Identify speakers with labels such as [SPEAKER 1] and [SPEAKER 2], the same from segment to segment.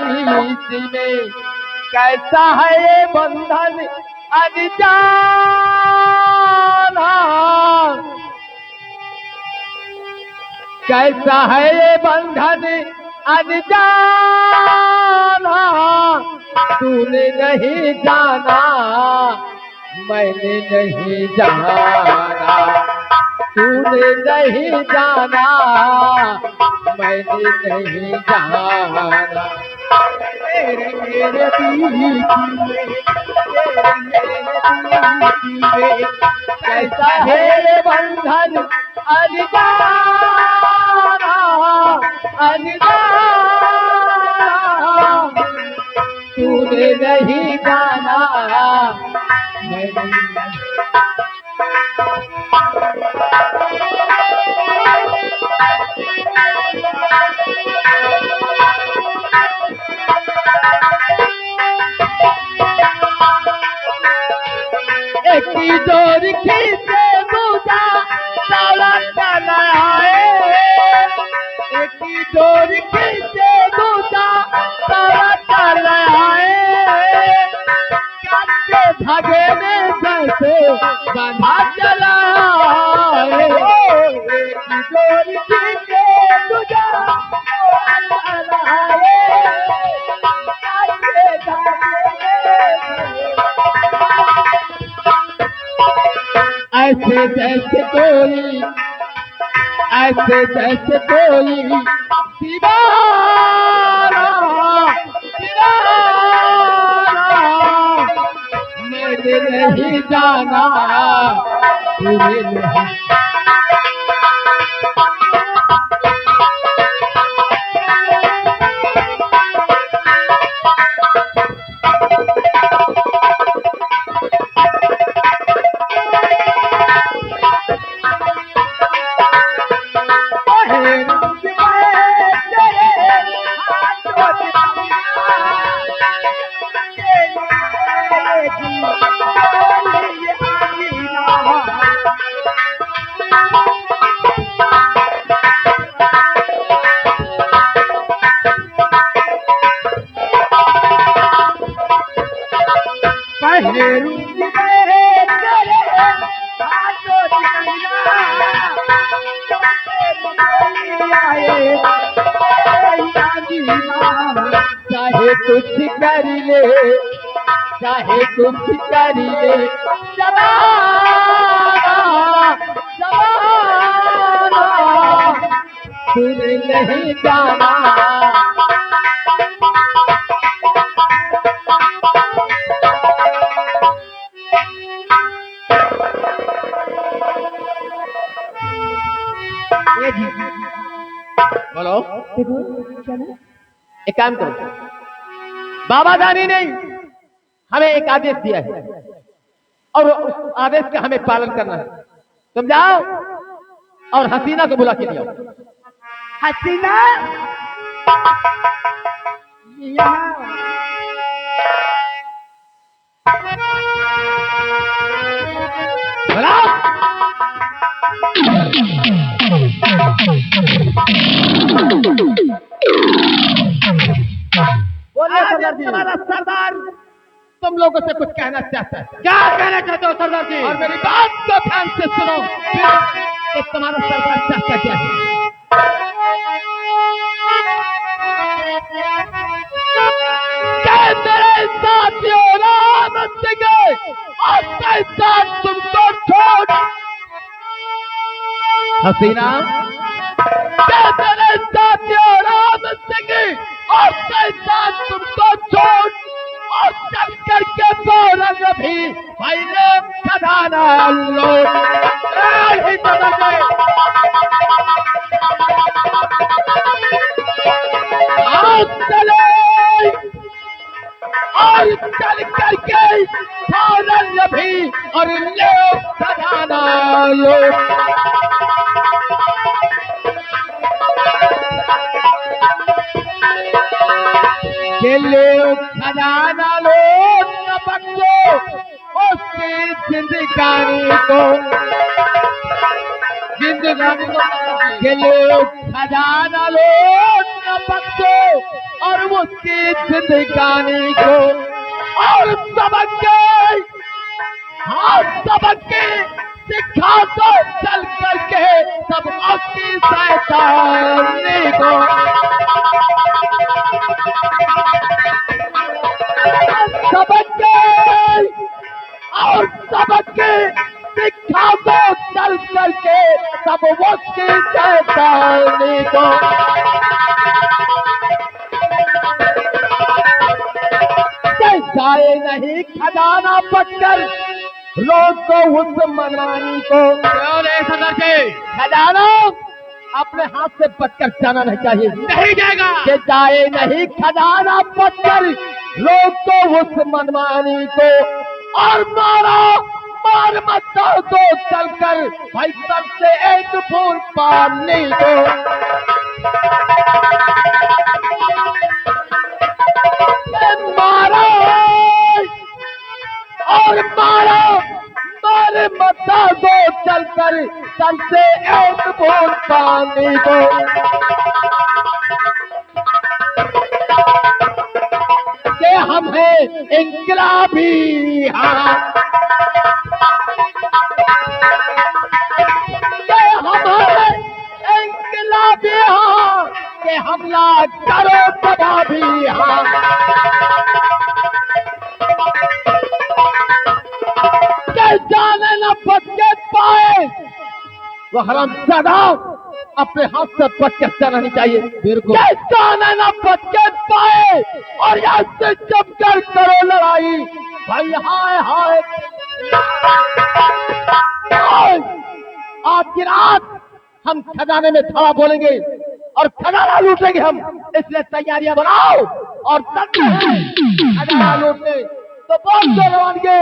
[SPEAKER 1] बीच में कैसा है ये बंधन अनजाना, कैसा है ये बंधन अनजाना, तूने नहीं जाना मैंने नहीं जाना, तूने नहीं जाना मैंने नहीं जाना, तेरे मेरे बीच में, तेरे मेरे बीच में कैसा है ये बंधन अनजाना, अनजाना, तूने नहीं जाना मैंने एक डोर खींचे दूजा साला चला आए, एक डोर खींचे दूजा साला चला आए, काटे धागे में जैसे बंधा चला आए, एक डोर खींचे दूजा साला चला आए, काटे धागे ऐसे जैसे कोई, ऐसे जैसे कोई दीवाना, दीवाना, मैंने नहीं जाना तूने नहीं। चाहे कुछ कर ले, चाहे कुछ कर ले जमाना, जमाना, तूने नहीं जाना। बोलो एक काम करो, बाबा दानी ने हमें एक आदेश दिया है और उस आदेश का हमें पालन करना है। तुम जाओ और हसीना को बुला के लियाओ। हसीना बुलाओ। हमारा सरदार तुम लोगों से कुछ कहना चाहता है। क्या कहना चाहते हो सरदार जी? और मेरी बात को ध्यान से सुनो। तो तुम्हारा सरदार चाहता क्या है? मेरे साथियों राम सिंह आपके साथ तुमको छोड़ हसीना, मेरे साथियों राम सिंह आपके साथ तुमको छोड़ और चल करके फौरन भी भाई ने खजाना लूट ही बदल गए। चले और चल करके फौरन भी और ले खजाना लूट। ले खजाना लूट न बख्शो उसकी जिंदगानी को।
[SPEAKER 2] जिंदगानी को
[SPEAKER 1] के लोग खजाना लूट न बख्शो और उसकी जिंदगानी को और सबक के हाँ सबक के सिखा दो चल करके सब उसकी शैतानी को सबक के और सबक के सिखा दो चल करके सब उसकी शैतानी को जाए नहीं खजाना पटकर रोज को उस मनमानी को
[SPEAKER 2] क्यों रे सदर जी?
[SPEAKER 1] खजाना अपने हाथ से पटकर जाना नहीं चाहिए
[SPEAKER 2] नहीं जाएगा।
[SPEAKER 1] कि जाए नहीं खजाना पटकर रोज को उस मनमानी को और मारा मार मत दो चलकर भाई सब से एक फूल पानी को मारा और मारा मारे मत दो चलकर सब से एक फूल पानी को के हम हैं इंकलाबी हाँ के हम हैं इंकलाबी हाँ के हमला करो तबाही हाँ के जाने न पटके पाए वो हरामजादा अपने हाथ से पटके चलना नहीं चाहिए
[SPEAKER 2] बिल्कुल।
[SPEAKER 1] के जाने न पटके पाए और यहाँ से जमकर करो लड़ाई भाई हाय हाय आज की रात हम खजाने में थोड़ा बोलेंगे और खजाना लूटेंगे हम इसलिए तैयारियां बनाओ और खजाना लूटने तो बहुत जोर लगाएंगे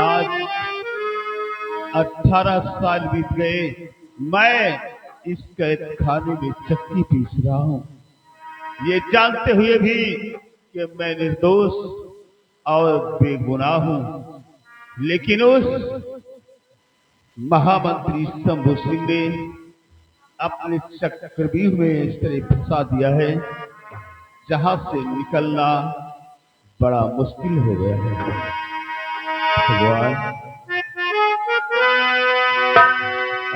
[SPEAKER 3] आज 18 साल बीत गए। मैं इस कैद खाने में चक्की पीस रहा हूँ, ये जानते हुए भी कि मैं निर्दोष और बेगुनाह हूँ। लेकिन उस महामंत्री शंभू सिंह ने अपने चक्रव्यूह में इस तरह फंसा दिया है जहां से निकलना बड़ा मुश्किल हो गया है। भगवान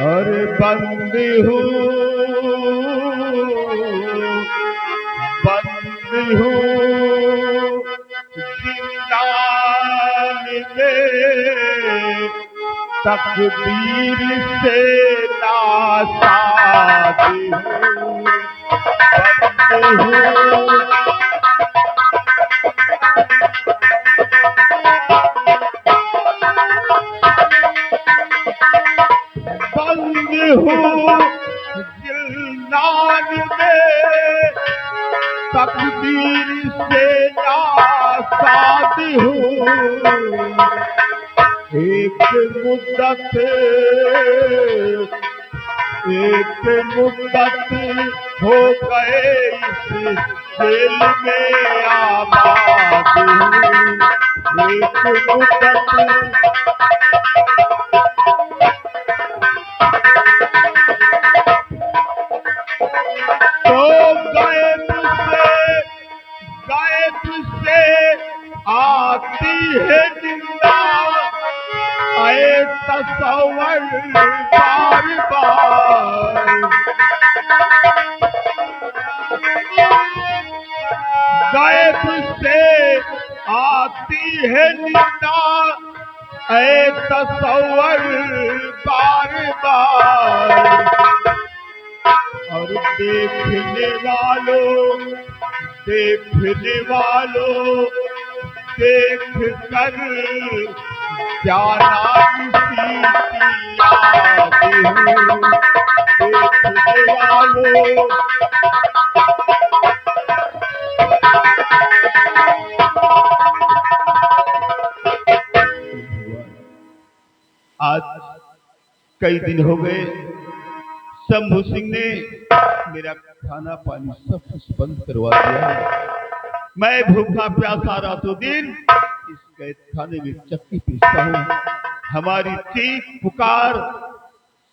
[SPEAKER 3] अरे बंदी हूँ जिंदान में तकदीर से नासाज हूँ। बंदी हूँ जिलनान में तकदीर से नासाज हूँ। एक मुद्दत हो गए इस जेल में आबाद हूँ। एक मुद्दत आती है जिंदा आए तसव्वुर बार बार। गायब से आती है जिंदा आए तसव्वुर बार बार। और देखने वालों देखने वालों देख कर जाना किसी की आती हूँ। देखने वालों आज कई दिन हो गए शंभू सिंह ने मेरा खाना पानी सब कुछ बंद करवा दिया है। मैं भूखा प्यासा रातों दिन इस कैद खाने में चक्की पीसता हूँ। हमारी चीख पुकार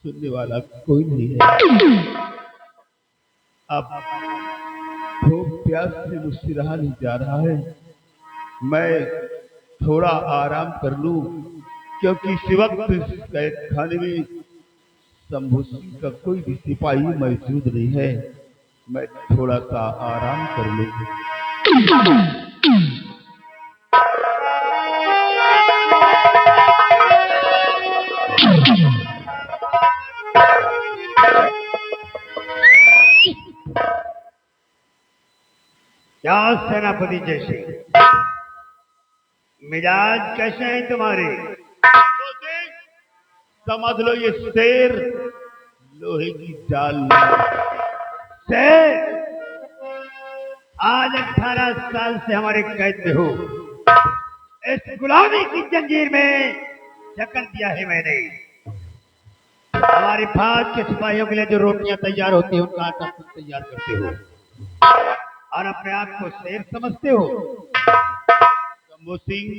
[SPEAKER 3] सुनने वाला कोई नहीं है। अब भूख प्यास से मुझसे रहा नहीं जा रहा है। मैं थोड़ा आराम कर लूं, क्योंकि इस वक्त इस कैद खाने में शंभू सिंह का कोई भी सिपाही मौजूद नहीं है। मैं थोड़ा सा आराम कर लूं।
[SPEAKER 4] क्या सेनापति जैसे मिजाज कैसे हैं तुम्हारे?
[SPEAKER 3] समझ लो ये शेर लोहे की जाल में।
[SPEAKER 4] शेर, आज 18 साल से हमारे कैद में हो। इस गुलामी की जंजीर में जकड़ दिया है मैंने। हमारी फौज के सिपाहियों के लिए जो रोटियां तैयार होती है उनका आटा खुद तैयार करते हो और अपने आप को शेर समझते हो।
[SPEAKER 3] शंभू सिंह,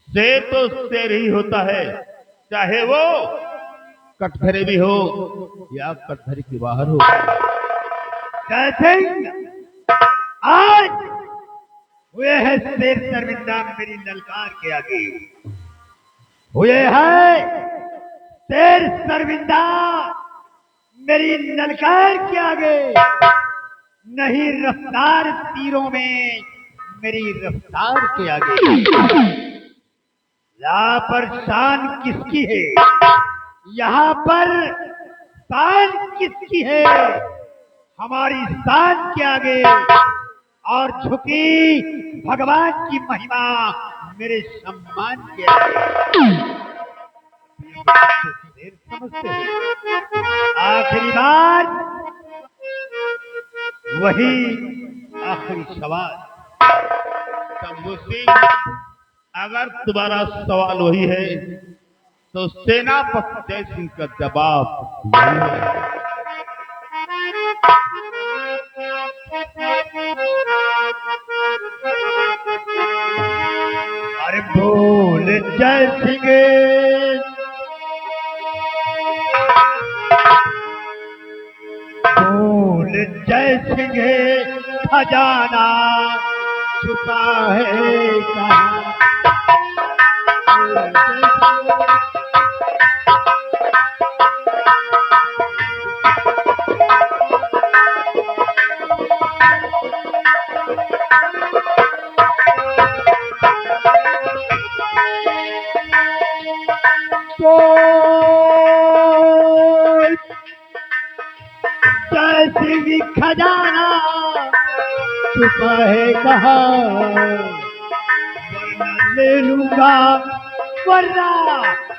[SPEAKER 3] शेर तो शेर ही होता है, चाहे वो कटघरे भी हो या कटघरे के बाहर हो।
[SPEAKER 4] जय सिंह, आज हुए है शेर शर्मिंदा मेरी ललकार के आगे। हुए है शेर शर्मिंदा मेरी ललकार के आगे। नहीं रफ्तार तीरों में मेरी रफ्तार के आगे। यहाँ पर शान किसकी है? यहाँ पर शान किसकी है? हमारी शान के आगे और झुकी भगवान की महिमा मेरे सम्मान के आगे। शेर समझते हो? आखिरी बार वही आखिरी सवाल।
[SPEAKER 3] शंभू सिंह, अगर तुम्हारा सवाल वही है तो सेनापति जय सिंह का जवाब यही है।
[SPEAKER 4] अरे बोल जय सिंह, बोल जय सिंह, खजाना छुपा है कहाँ? जय सिंह, खजाना छुपा है कहाँ? वरना ले लूंगा, वरना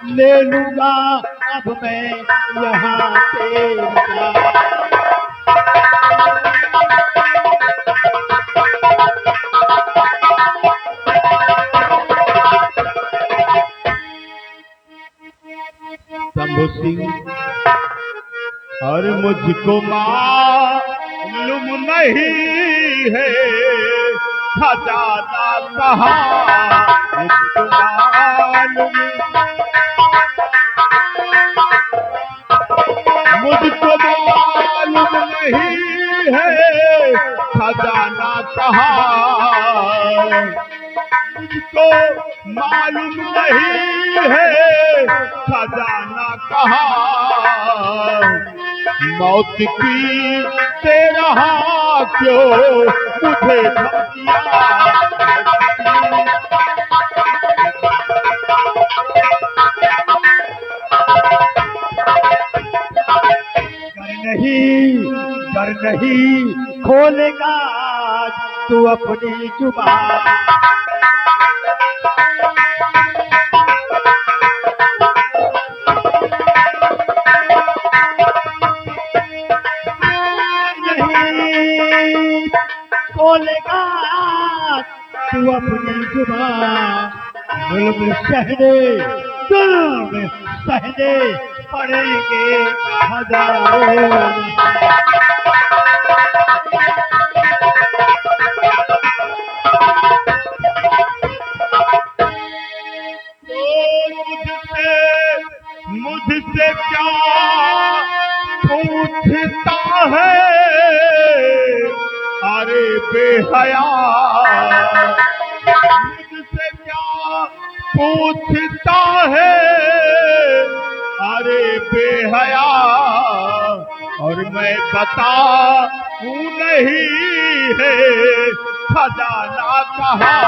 [SPEAKER 4] ले लूंगा अब मैं यहाँ तेरा।
[SPEAKER 3] शंभू सिंह, और मुझको मालूम नहीं है खजाना कहाँ। मुझको मालूम नहीं है खजाना कहाँ। मुझको मालूम नहीं है खजाना कहाँ। मौत की से रहा क्यों मुझे धमकियाँ। डर नहीं खोलेगा
[SPEAKER 4] तू अपनी जुबान। नहीं बोलेगा तू अपनी जुबान, जुल्म सहने जुल्म सहने पड़ेंगे हजारों।
[SPEAKER 3] मुझसे क्या पूछता है, अरे बेहया, मुझसे क्या पूछता है, अरे बेहया, और मैं बताऊं नहीं है खजाना कहाँ।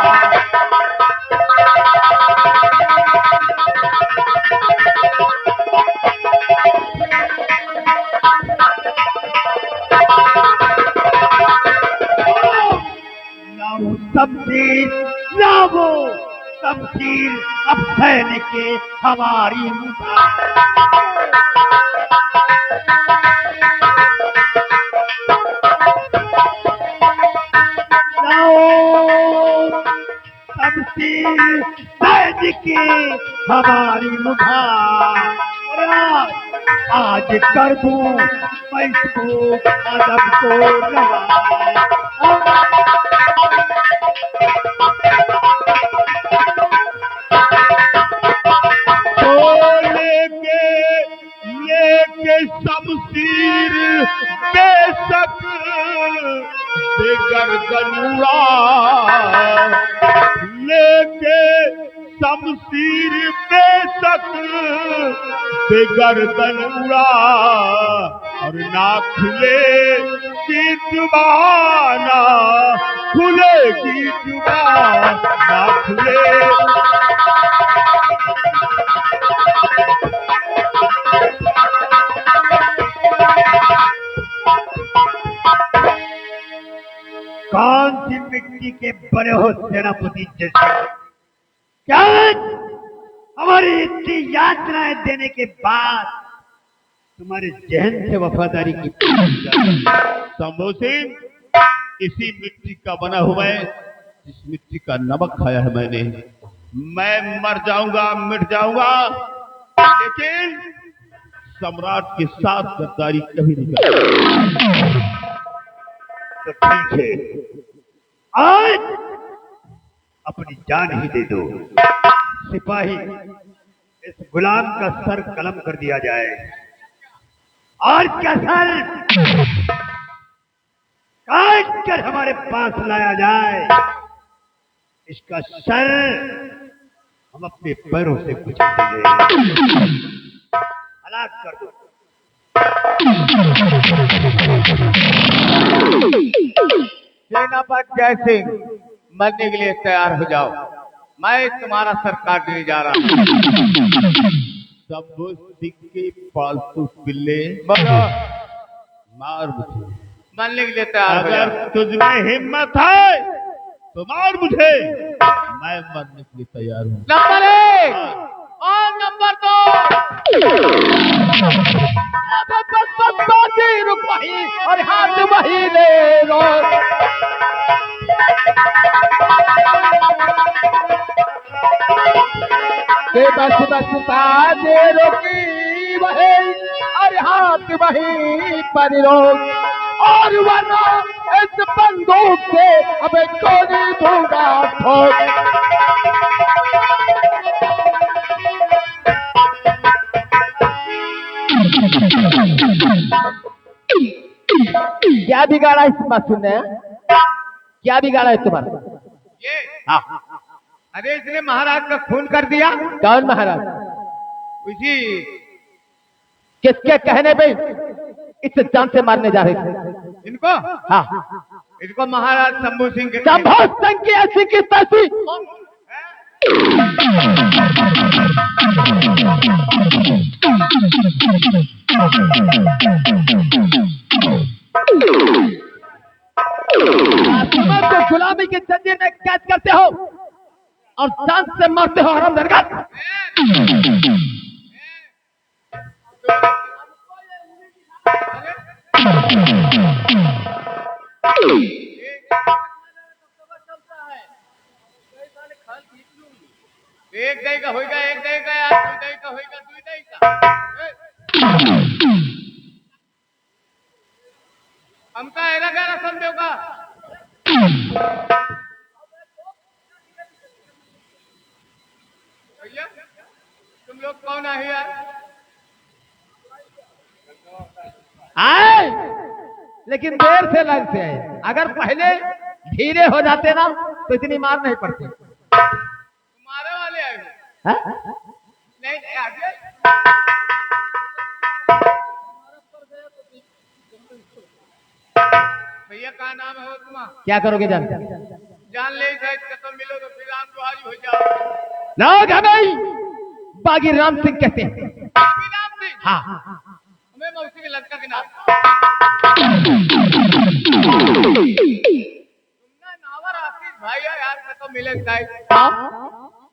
[SPEAKER 4] शमशीर लावो, शमशीर अब सहने के हमारी लाओ, शमशीर सहने के हमारी मुखार। आज कर दूं मैं इसको अदब को रवा।
[SPEAKER 3] लेके शमशीर बेशक गर्दन उड़ा, लेके शमशीर बेशक गर्दन उड़ा, और ना खुले की जुबान, ना खुलेगी जुबान, ना खुले।
[SPEAKER 4] कौन सी मिट्टी के बने हो सेनापति जैसे? क्या हमारी इतनी यातनाएं देने के बाद तुम्हारे जहन से वफादारी की?
[SPEAKER 3] शंभू सिंह, इसी मिट्टी का बना हुआ है, इस मिट्टी का नमक खाया है मैंने। मैं मर जाऊंगा, मिट जाऊंगा, लेकिन सम्राट के साथ गद्दारी कभी नहीं करूंगा।
[SPEAKER 4] तो ठीक है, आज अपनी जान ही दे दो। सिपाही, इस गुलाम का सर कलम कर दिया जाए, और क्या सर काट कर हमारे पास लाया जाए। इसका सर हम अपने पैरों से कुचल देंगे, हलाक कर दो।
[SPEAKER 1] सेनापति जय सिंह, मरने के लिए तैयार हो जाओ, मैं तुम्हारा सर काटने जा रहा हूँ।
[SPEAKER 3] शंभू सिंह के पालतू पिल्ले, मार मुझे।
[SPEAKER 1] मरने के लिए तैयार हो
[SPEAKER 3] अगर
[SPEAKER 1] जाओ।
[SPEAKER 3] तुझमें हिम्मत है तो मार मुझे, मैं मरने के लिए तैयार हूँ।
[SPEAKER 1] नंबर 1 और नंबर 2। रुक वही और हाथ वही ले लो। बस बाजे रोकी वही और हाथ वही पर रोक, और वरना इस बंदूक से अबे गोली दूंगा ठोक। क्या बिगाड़ा इस बात सुनने? क्या बिगाड़ा है तुम्हारा?
[SPEAKER 2] ये
[SPEAKER 1] हाँ,
[SPEAKER 2] अरे इसने महाराज का खून कर दिया।
[SPEAKER 1] कौन महाराज?
[SPEAKER 2] उसी
[SPEAKER 1] किसके कहने पे इस जान से मारने जा रहे थे?
[SPEAKER 2] इनको
[SPEAKER 1] हाँ,
[SPEAKER 2] इनको महाराज शंभू सिंह के
[SPEAKER 1] शंभू सिंह की ऐसी की तैसी। आसमान को गुलामी की जंजीर में कैद करते हो और चांद से मारते हो हराम दरगाह।
[SPEAKER 2] एक दही का होएगा, एक दही का यार, दू दही का होएगा, दू दही का। हमका एरा गैरा समझो का। भैया तुम लोग कौन है यार?
[SPEAKER 1] आए लेकिन देर से लग से आए। अगर पहले धीरे हो जाते ना तो इतनी मार नहीं पड़ती।
[SPEAKER 2] तुम्हारे वाले आए हो?
[SPEAKER 1] हाँ?
[SPEAKER 2] नहीं नहीं आगे। भैया का नाम है तुम्हारा?
[SPEAKER 1] क्या करोगे जान?
[SPEAKER 2] जान ले शायद कसम मिलो तो फिर राम दुहारी हो जाओ।
[SPEAKER 1] लोग हमें बागी राम सिंह कहते हैं।
[SPEAKER 2] बाकी नाम सिंह?
[SPEAKER 1] हाँ
[SPEAKER 2] हमें मौसी के लड़का के नाम। तुमने नावर आशीष भाई है यार, कसम मिले शायद।
[SPEAKER 1] हाँ?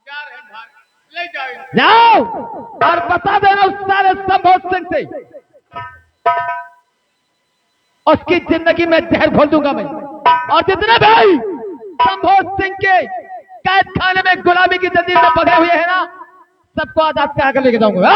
[SPEAKER 2] क्या रहे भाई? ले जाओ इनको।
[SPEAKER 1] जाओ और बता देना उस सारे संभोग सिंह से उसकी जिंदगी में जहर घोल दूंगा मैं। और जितने भाई संभोग सिंह के कैद खाने में गुलामी की जंजीर में पकड़े हुए हैं ना, सबको आजाद करा कर लेके जाऊंगा।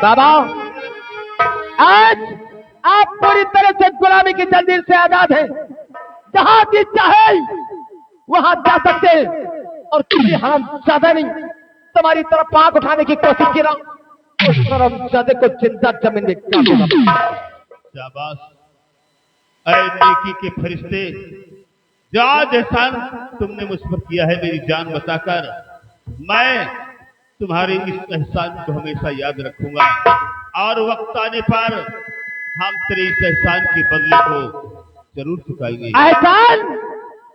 [SPEAKER 1] बाबा आज आप पूरी तरह से गुलामी की जंजीर से आजाद हैं। जहां जी चाहे वहां जा सकते हैं और किसी हरामजादे नहीं तुम्हारी तरफ आंख उठाने की कोशिश की ना, उस हरामजादे को जिंदा जमीन में काट दूंगा।
[SPEAKER 3] शाबाश ऐ नेकी के फरिश्ते, जो आज एहसान तुमने मुझ पर किया है मेरी जान बचाकर, मैं तुम्हारे इस एहसान को हमेशा याद रखूंगा और वक्त आने पर हम तेरे इस एहसान के बदले को जरूर चुकाएंगे।
[SPEAKER 1] एहसान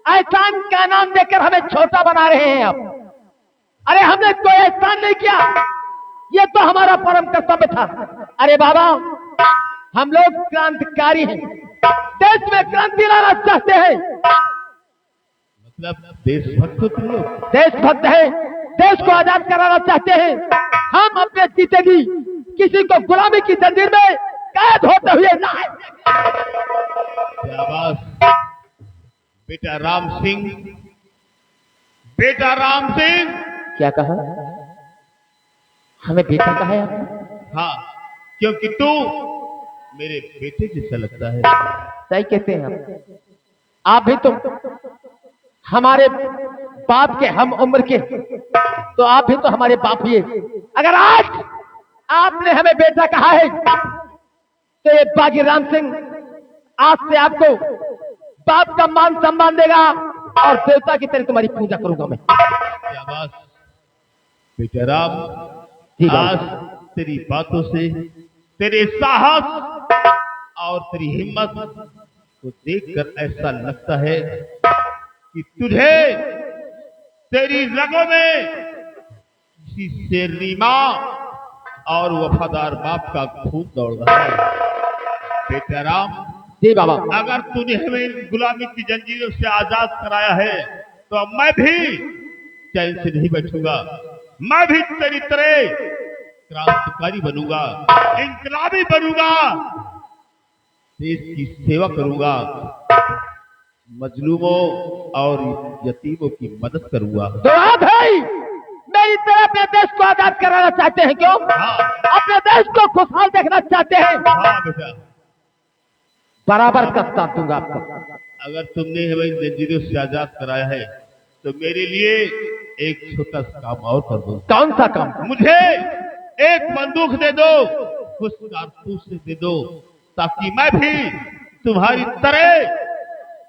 [SPEAKER 1] एहसान का नाम देकर हमें छोटा बना रहे हैं आप। अरे हमने कोई एहसान नहीं किया, ये तो हमारा परम कर्तव्य था। अरे बाबा हम लोग क्रांतिकारी हैं, देश में क्रांति लाना चाहते हैं।
[SPEAKER 3] मतलब देशभक्त हो तुम लोग?
[SPEAKER 1] देशभक्त है, देश को आजाद कराना चाहते हैं। हम अपने जीतेगी किसी को गुलामी की जंजीर में कैद होते हुए ना।
[SPEAKER 3] शाबाश बेटा राम सिंह, बेटा राम सिंह।
[SPEAKER 1] क्या कहा? हमें बेटा कहा है आपने?
[SPEAKER 3] हाँ, क्योंकि तू मेरे बेटे जैसा लगता है।
[SPEAKER 1] सही कहते हैं आप भी तो हमारे बाप के हम उम्र के, तो आप भी तो हमारे बाप ही है। अगर आज आपने हमें बेटा कहा है तो ये बागी राम सिंह आज से आपको बाप का मान सम्मान देगा और देवता की तरह तुम्हारी पूजा करूंगा मैं।
[SPEAKER 3] शाबाश बेटा राम,
[SPEAKER 1] जी बाबा।
[SPEAKER 3] आज तेरी बातों से, तेरे साहस और तेरी हिम्मत को देखकर ऐसा लगता है कि तुझे तेरी रगों में किसी शेरनी मां और वफादार बाप का खून दौड़ रहा है। बेटा राम,
[SPEAKER 1] जी बाबा।
[SPEAKER 3] अगर तूने हमें गुलामी की जंजीरों से आजाद कराया है तो मैं भी चैन से नहीं बैठूंगा। मैं भी तेरी तरह क्रांतिकारी बनूंगा, इंकलाबी बनूंगा, देश की सेवा करूंगा, मजलूमों और यतीमों की मदद करूंगा।
[SPEAKER 1] तो आप भाई मेरी तरह अपने देश को आजाद कराना चाहते हैं क्यों?
[SPEAKER 3] हाँ
[SPEAKER 1] अपने देश को खुशहाल देखना चाहते हैं?
[SPEAKER 3] हाँ बेटा,
[SPEAKER 1] बराबर का साथ दूंगा आपको।
[SPEAKER 3] अगर तुमने हमें जंजीरों से आजाद कराया है तो मेरे लिए एक छोटा सा काम और कर दो।
[SPEAKER 1] कौन सा काम?
[SPEAKER 3] मुझे एक बंदूक दे दो, कुछ कारतूस दे दो, ताकि मैं भी तुम्हारी तरह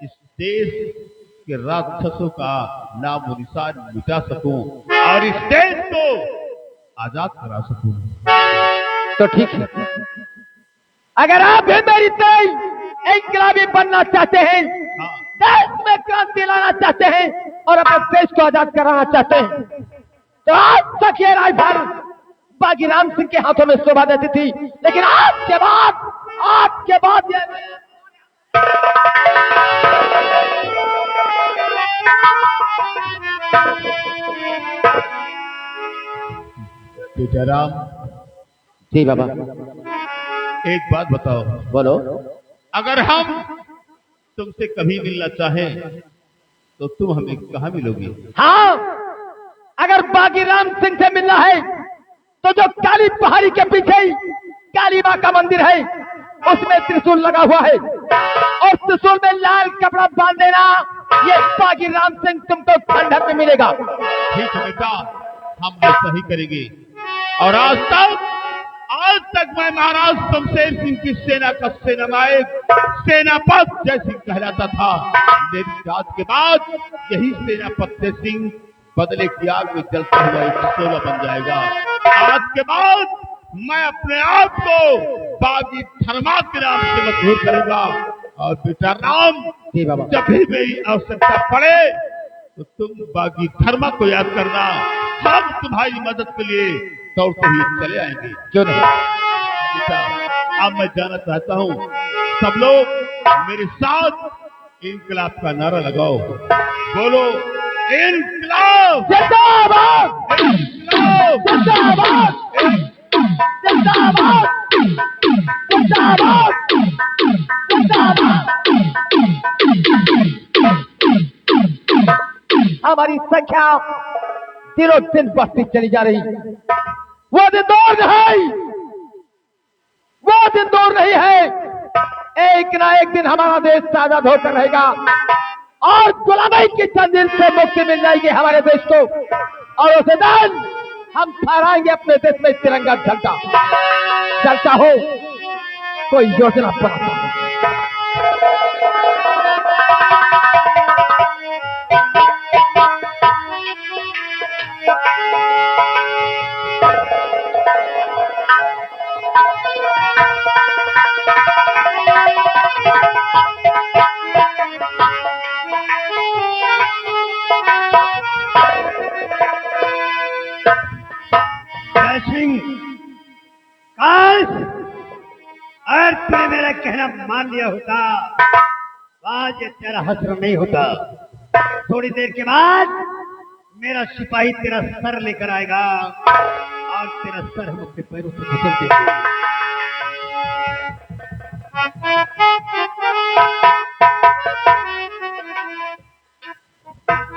[SPEAKER 3] इस देश के राक्षसों का नाम और निशान मिटा सकूं और इस देश को आजाद करा सकूं।
[SPEAKER 1] तो ठीक है, अगर आप भी मेरी तरह इनकलाबी बनना चाहते हैं,
[SPEAKER 3] हाँ,
[SPEAKER 1] देश में क्रांति लाना चाहते हैं और अपने देश को आजाद कराना चाहते हैं, तो आज तक ये राइफल बागीराम सिंह के हाथों में शोभा देती थी, लेकिन आज के बाद ये
[SPEAKER 3] बेटा राम,
[SPEAKER 1] जी बाबा,
[SPEAKER 3] एक बात बताओ,
[SPEAKER 1] बोलो।
[SPEAKER 3] अगर हम तुमसे कभी मिलना चाहें तो तुम हमें कहाँ मिलोगे?
[SPEAKER 1] हाँ, अगर बागीराम सिंह से मिलना है तो जो काली पहाड़ी के पीछे ही काली माँ का मंदिर है, उसमें त्रिशूल लगा हुआ है, और त्रिशूल में लाल कपड़ा बांध देना, ये बागीराम सिंह तुमको खंडहर में मिलेगा।
[SPEAKER 3] ठीक है बेटा, हम ऐसा ही करेंगे। और आज तक मैं महाराज शमशेर सिंह की सेना का सेनानायक, सेनापति जय सिंह कहलाता था। मेरी जात के बाद यही सेनापति जय सिंह बदले की आग में जलता हुआ एक शोला बन जाएगा। आज के बाद मैं अपने आप को बागी धर्मा के नाम से मशहूर करूंगा। और बेटा राम,
[SPEAKER 1] जी बाबा,
[SPEAKER 3] जब भी मेरी आवश्यकता पड़े तो तुम बागी धर्मा को याद करना, हम तुम्हारी मदद के लिए दौड़ते ही चले आएंगे।
[SPEAKER 1] क्यों नहीं?
[SPEAKER 3] बेटा, अब मैं जानना चाहता हूँ, सब लोग मेरे साथ इनकलाब का नारा लगाओ। बोलो, इनकलाब!
[SPEAKER 1] जिंदाबाद!
[SPEAKER 3] इनकलाब!
[SPEAKER 1] जिंदाबाद! जिंदाबाद! जिंदाबाद! जिंदाबाद! हमारी संख्या दिनों दिन बढ़ती चली जा रही। वो दिन दूर नहीं है, एक ना एक दिन हमारा देश आजाद होकर रहेगा और गुलामी की जंजीर से मुक्ति मिल जाएगी हमारे देश को, और उस दिन हम फहराएंगे अपने देश में तिरंगा झंडा हो, कोई योजना बनाता हो।
[SPEAKER 4] जय सिंह, काश अगर तूने मेरा कहना मान लिया होता, आज ये तेरा हश्र नहीं होता। थोड़ी देर के बाद मेरा सिपाही तेरा सर लेकर आएगा और तेरा सर हम अपने पैरों से कुचल देंगे।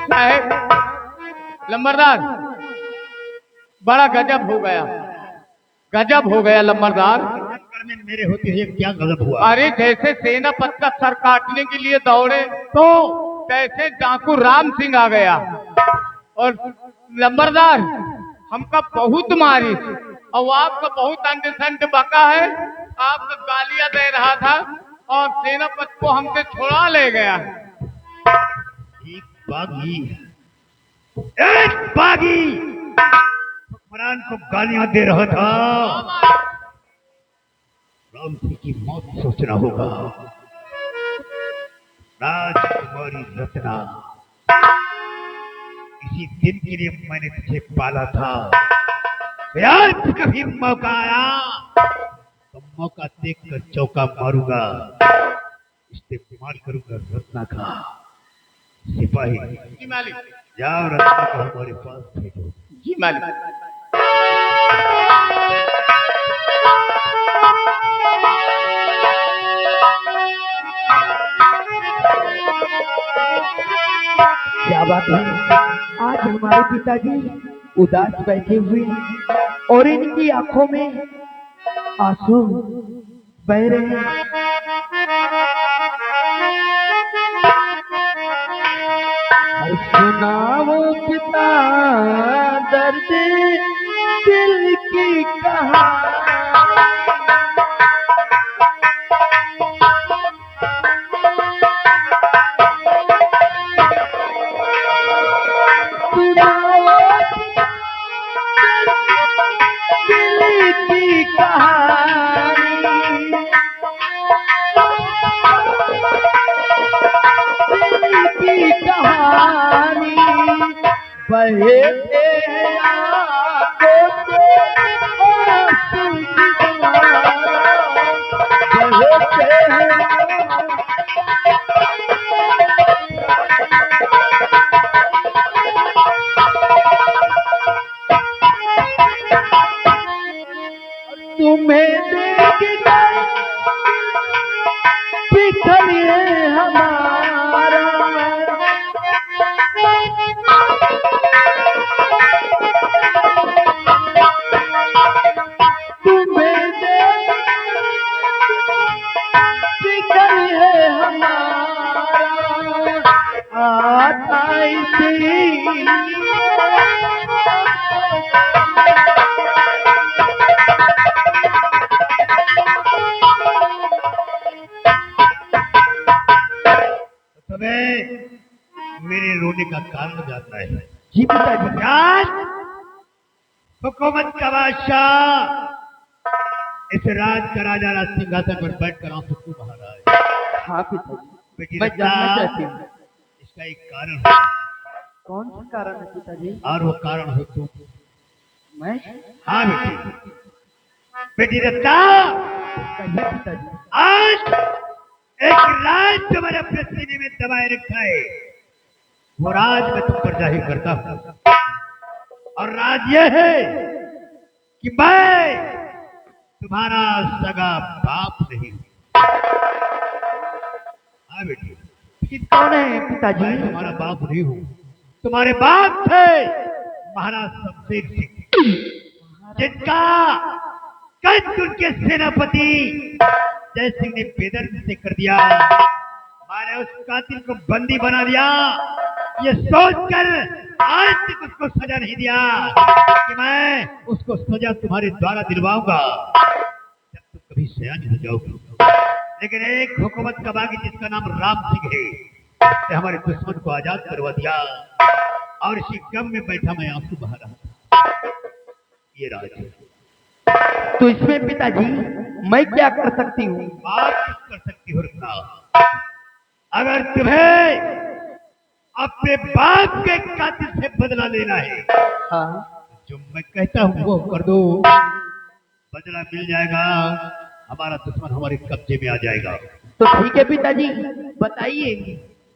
[SPEAKER 2] साहेब, लंबरदार, बड़ा गजब हो गया लंबरदार।
[SPEAKER 4] टक्कर में मेरे होते हुए क्या गजब हुआ?
[SPEAKER 2] अरे जैसे सेनापति का सर काटने के लिए दौड़े तो तैसे डाकू राम सिंह आ गया, और लंबरदार हमका बहुत मारी, और आपका बहुत अंडसंड बका है, आपका गालियां दे रहा था और सेनापति को हमसे छुड़ा ले गया।
[SPEAKER 4] एक बागी हुक्मरान को गालियां दे रहा था। राम सिंह की मौत सोचना होगा। राजकुमारी रत्ना, इसी दिन के लिए मैंने तुझे पाला था। आज कभी मौका आया तो मौका देखकर चौका मारूंगा, इस्तेमाल करूंगा रत्ना का। सिपाही,
[SPEAKER 2] जी मालिक।
[SPEAKER 4] जाओ रत्ना को हमारे पास भेजो।
[SPEAKER 2] जी मालिक।
[SPEAKER 1] क्या बात है, आज हमारे पिताजी उदास बैठे हुए और इनकी आंखों में आंसू बह रहे हैं। सुनाओ पिता दर्द दिल की कहानी, सुनाओ दिल की कहानी, दिल की कहानी बहे थे आंखों से आंसू की धारा, बहे थे। तुम्हें देख कर बिखरे हमारा, तुम्हें देख बिखरे हमारा, आता इसी
[SPEAKER 4] तुम्हें मेरे रोने का कारण जानना है।
[SPEAKER 1] जी पिताजी।
[SPEAKER 4] जान, हुकूमत का बादशाह इस राज का राजा राज सिंहासन पर बैठकर आंसू क्यों बहा रहा है?
[SPEAKER 1] हाँ पिताजी,
[SPEAKER 4] बेटी
[SPEAKER 1] मैं जानना
[SPEAKER 4] रत्ना,
[SPEAKER 1] चाहती हूँ
[SPEAKER 4] इसका एक कारण है
[SPEAKER 1] कौन सा कारण है पिताजी।
[SPEAKER 4] और वो कारण है तुम।
[SPEAKER 1] मैं
[SPEAKER 4] हाँ बेटी, बेटी रत्ना,
[SPEAKER 1] कहिए पिताजी।
[SPEAKER 4] आज एक राज तुम्हारे अपने सीने में दबाए रखा है, वो राज मैं तुम पर जाहिर करता हूं। और राज ये है कि मैं तुम्हारा सगा बाप नहीं हूं। हाँ बेटी,
[SPEAKER 1] कि कौन है पिताजी।
[SPEAKER 4] मैं तुम्हारा बाप नहीं हूं। तुम्हारे बाप थे महाराज शमशेर सिंह, जिनका कद उनके सेनापति जय सिंह ने बेदर्दी से कर दिया। मैंने उस कातिल को बंदी बना दिया, ये सोचकर आज तक उसको सजा नहीं दिया कि मैं उसको सजा तुम्हारे द्वारा दिलवाऊंगा जब तुम कभी सयानी हो जाओगे। लेकिन एक हुकूमत का बागी जिसका नाम राम सिंह है, उसने हमारे दुश्मन को आजाद करवा दिया और इसी गम में बैठा मैं आंसू बहा रहा था। ये राज है।
[SPEAKER 1] तो इसमें पिताजी मैं क्या कर सकती हूँ।
[SPEAKER 4] बात कर सकती हो रत्ना, अगर तुम्हें अपने बाप के कातिल से बदला लेना है,
[SPEAKER 1] हाँ
[SPEAKER 4] जो मैं कहता हूँ वो कर दो, बदला मिल जाएगा, हमारा दुश्मन हमारे कब्जे में आ जाएगा।
[SPEAKER 1] तो ठीक है पिताजी, बताइए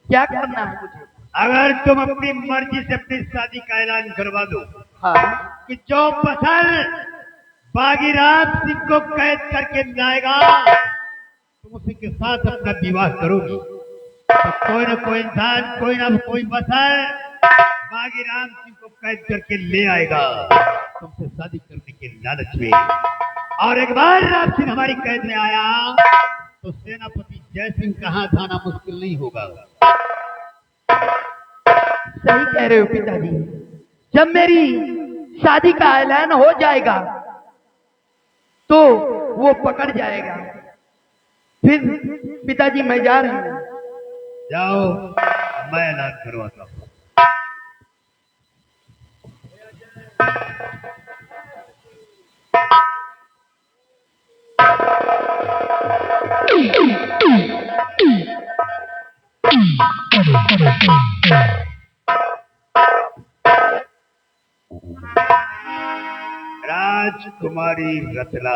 [SPEAKER 1] क्या करना है मुझे।
[SPEAKER 4] अगर तुम अपनी मर्जी से अपनी शादी का ऐलान करवा दो
[SPEAKER 1] हाँ
[SPEAKER 4] कि जो फसल बागीराम सिंह को कैद करके लाएगा तुम उसी के साथ अपना विवाह करोगी, तो कोई ना कोई इंसान, कोई ना कोई फसल बागीराम सिंह को कैद करके ले आएगा तुमसे शादी करने के लालच में। और एक बार राम सिंह हमारी कैद में आया तो सेनापति जय सिंह का हाथ आना मुश्किल नहीं होगा।
[SPEAKER 1] सही कह रहे हो पिताजी, जब मेरी शादी का ऐलान हो जाएगा तो वो पकड़ जाएगा। फिर पिताजी मैं जा रही हूँ।
[SPEAKER 4] जाओ, मैं ऐलान करवाता हूँ। राजकुमारी रत्ना